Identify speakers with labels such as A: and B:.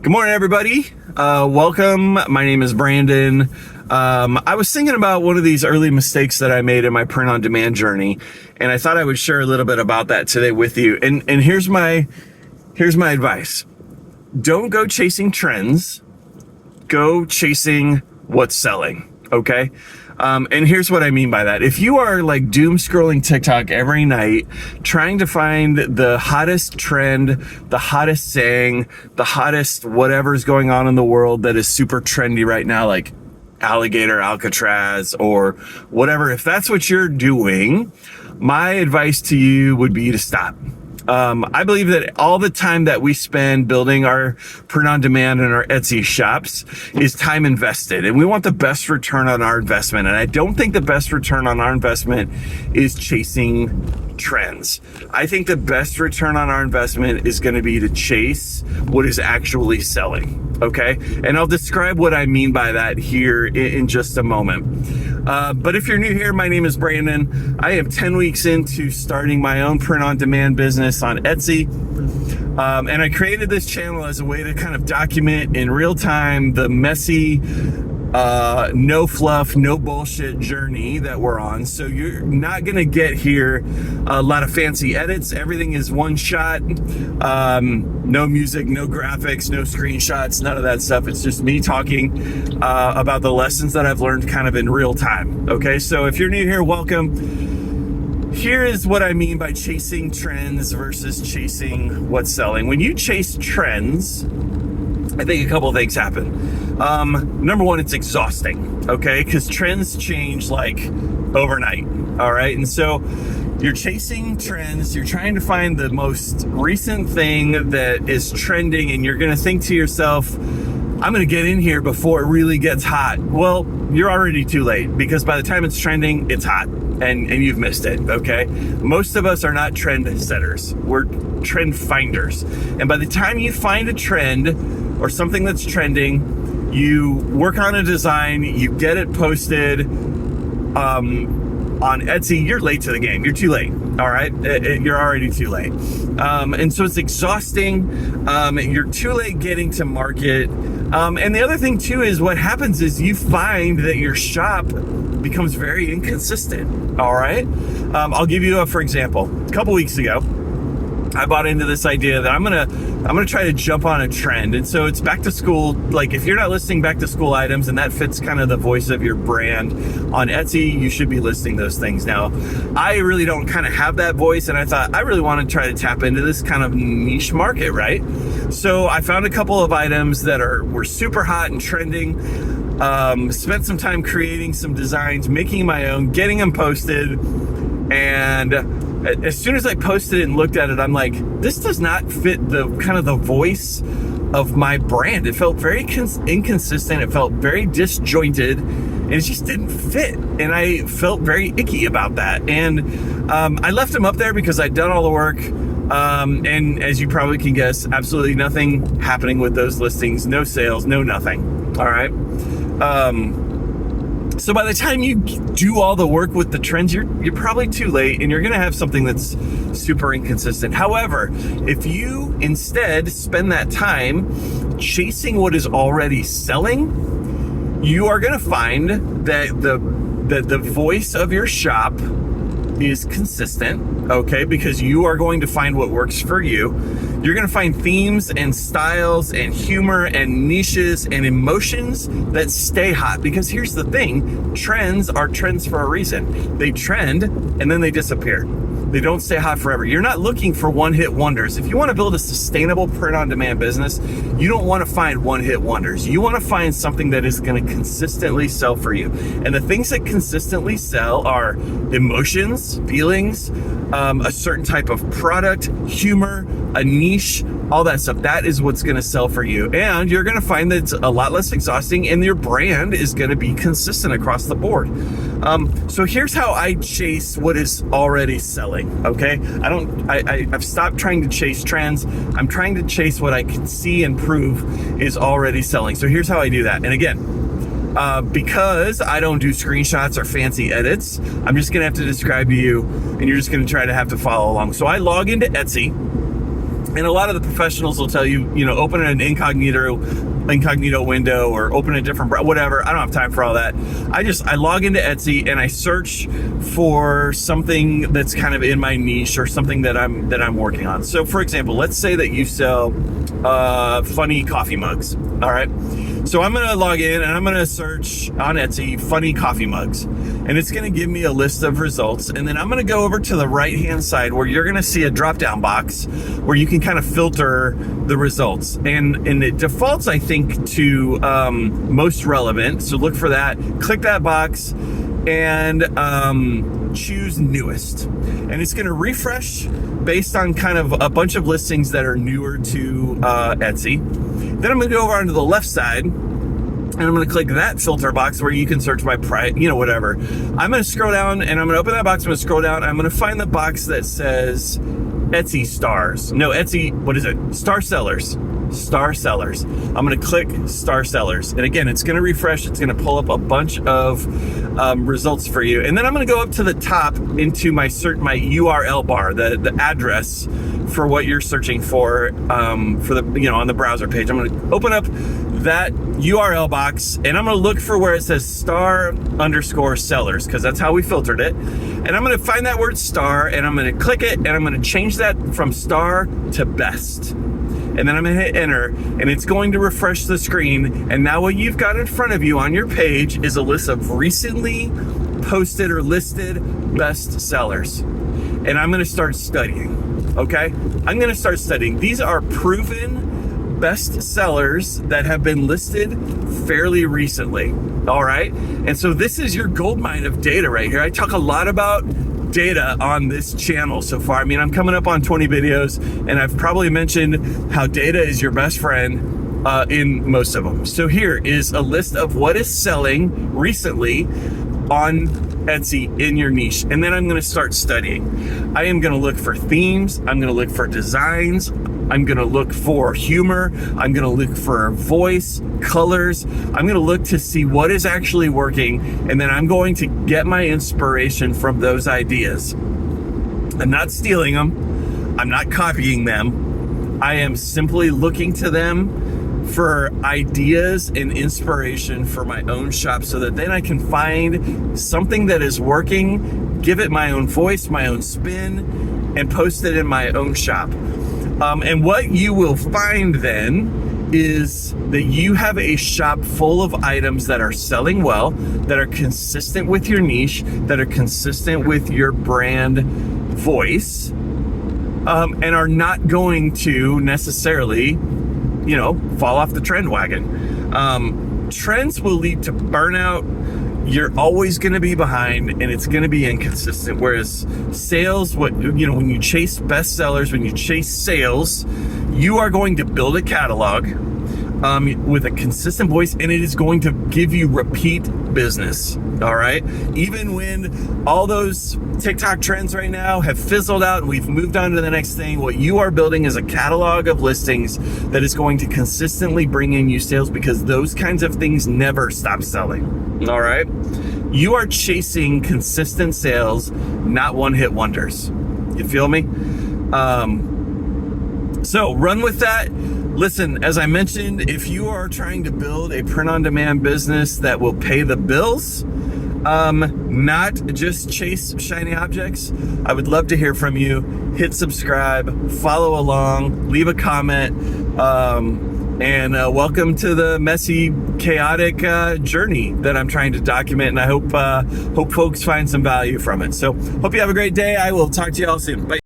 A: Good morning, everybody. Welcome. My name is Brandon. I was thinking about one of these early mistakes that I made in my print-on-demand journey, and I thought I would share a little bit about that today with you. And here's my advice. Don't go chasing trends. Go chasing what's selling, okay? And here's what I mean by that. If you are like doom scrolling TikTok every night, trying to find the hottest trend, the hottest saying, the hottest whatever's going on in the world that is super trendy right now, like alligator Alcatraz or whatever, if that's what you're doing, my advice to you would be to stop. I believe that all the time that we spend building our print-on-demand and our Etsy shops is time invested, and we want the best return on our investment. And I don't think the best return on our investment is chasing trends. I think the best return on our investment is going to be to chase what is actually selling. Okay. And I'll describe what I mean by that here in just a moment. But if you're new here, my name is Brandon. I am 10 weeks into starting my own print-on-demand business on Etsy. And I created this channel as a way to kind of document in real time the messy, no fluff, no bullshit journey that we're on. So you're not going to get here a lot of fancy edits. Everything is one shot. No music, no graphics, no screenshots, none of that stuff. It's just me talking about the lessons that I've learned kind of in real time. Okay, so if you're new here, welcome. Here is what I mean by chasing trends versus chasing what's selling. When you chase trends, I think a couple of things happen. Number one, it's exhausting, okay? Because trends change like overnight, all right? And so you're chasing trends, you're trying to find the most recent thing that is trending, and you're gonna think to yourself, I'm gonna get in here before it really gets hot. Well, you're already too late, because by the time it's trending, it's hot, and you've missed it, okay? Most of us are not trend setters, we're trend finders. And by the time you find a trend or something that's trending, you work on a design, you get it posted on Etsy, you're late to the game. You're too late, all right? You're already too late. And so it's exhausting. You're too late getting to market. And the other thing too is what happens is you find that your shop becomes very inconsistent, all right? I'll give you for example. A couple weeks ago, I bought into this idea that I'm gonna try to jump on a trend. And so it's back to school. Like if you're not listing back to school items and that fits kind of the voice of your brand on Etsy, you should be listing those things. Now, I really don't kind of have that voice, and I thought I really want to try to tap into this kind of niche market, right? So I found a couple of items that were super hot and trending. Spent some time creating some designs, making my own, getting them posted, and as soon as I posted it and looked at it, I'm like, this does not fit the kind of the voice of my brand. It felt very inconsistent. It felt very disjointed, and it just didn't fit. And I felt very icky about that. And I left them up there because I'd done all the work. And as you probably can guess, absolutely nothing happening with those listings. No sales, no nothing. All right. So by the time you do all the work with the trends, you're probably too late, and you're going to have something that's super inconsistent. However, if you instead spend that time chasing what is already selling, you are going to find that the voice of your shop is consistent, okay? Because you are going to find what works for you. You're going to find themes and styles and humor and niches and emotions that stay hot. Because here's the thing, trends are trends for a reason. They trend and then they disappear. They don't stay hot forever. You're not looking for one-hit wonders. If you want to build a sustainable print-on-demand business, you don't want to find one-hit wonders. You want to find something that is going to consistently sell for you. And the things that consistently sell are emotions, feelings, a certain type of product, humor, a niche, all that stuff. That is what's going to sell for you. And you're going to find that it's a lot less exhausting, and your brand is going to be consistent across the board. So here's how I chase what is already selling. Okay, I've stopped trying to chase trends. I'm trying to chase what I can see and prove is already selling. So here's how I do that. And again, because I don't do screenshots or fancy edits, I'm just gonna have to describe to you, and you're just gonna try to have to follow along. So I log into Etsy, And a lot of the professionals will tell you, open an incognito window or open a different, whatever. I don't have time for all that. I log into Etsy and I search for something that's kind of in my niche or something that I'm working on. So for example, let's say that you sell funny coffee mugs. All right. So I'm going to log in and I'm going to search on Etsy funny coffee mugs, and it's going to give me a list of results. And then I'm going to go over to the right hand side where you're going to see a drop down box where you can kind of filter the results, and it defaults, I think, to most relevant. So look for that, click that box, and choose newest, and it's going to refresh based on kind of a bunch of listings that are newer to Etsy. Then I'm going to go over onto the left side and I'm going to click that filter box where you can search by price, whatever. I'm going to scroll down and I'm going to open that box. I'm going to scroll down. I'm going to find the box that says Etsy stars. No, Etsy, what is it? Star sellers. Star sellers. I'm going to click star sellers. And again, it's going to refresh. It's going to pull up a bunch of results for you. And then I'm going to go up to the top into my URL bar, the address for what you're searching for the, on the browser page. I'm going to open up that URL box and I'm going to look for where it says star_sellers, because that's how we filtered it. And I'm going to find that word star and I'm going to click it and I'm going to change that from star to best. And then I'm going to hit enter and it's going to refresh the screen. And now what you've got in front of you on your page is a list of recently posted or listed best sellers. And I'm going to start studying. Okay? I'm going to start studying. These are proven best sellers that have been listed fairly recently. All right? And so this is your goldmine of data right here. I talk a lot about data on this channel so far. I mean, I'm coming up on 20 videos and I've probably mentioned how data is your best friend in most of them. So here is a list of what is selling recently on Etsy in your niche. And then I'm going to start studying. I am going to look for themes. I'm going to look for designs. I'm going to look for humor. I'm going to look for voice, colors. I'm going to look to see what is actually working. And then I'm going to get my inspiration from those ideas. I'm not stealing them. I'm not copying them. I am simply looking to them for ideas and inspiration for my own shop so that then I can find something that is working, give it my own voice, my own spin, and post it in my own shop. And what you will find then is that you have a shop full of items that are selling well, that are consistent with your niche, that are consistent with your brand voice, and are not going to necessarily fall off the trend wagon. Trends will lead to burnout. You're always going to be behind and it's going to be inconsistent. Whereas sales, when you chase bestsellers, when you chase sales, you are going to build a catalog with a consistent voice, and it is going to give you repeat business. All right. Even when all those TikTok trends right now have fizzled out and we've moved on to the next thing, what you are building is a catalog of listings that is going to consistently bring in you sales, because those kinds of things never stop selling. All right. You are chasing consistent sales, not one-hit wonders. You feel me? So run with that. Listen, as I mentioned, if you are trying to build a print-on-demand business that will pay the bills, not just chase shiny objects, I would love to hear from you. Hit subscribe, follow along, leave a comment, and welcome to the messy, chaotic journey that I'm trying to document. And I hope folks find some value from it. So hope you have a great day. I will talk to you all soon. Bye.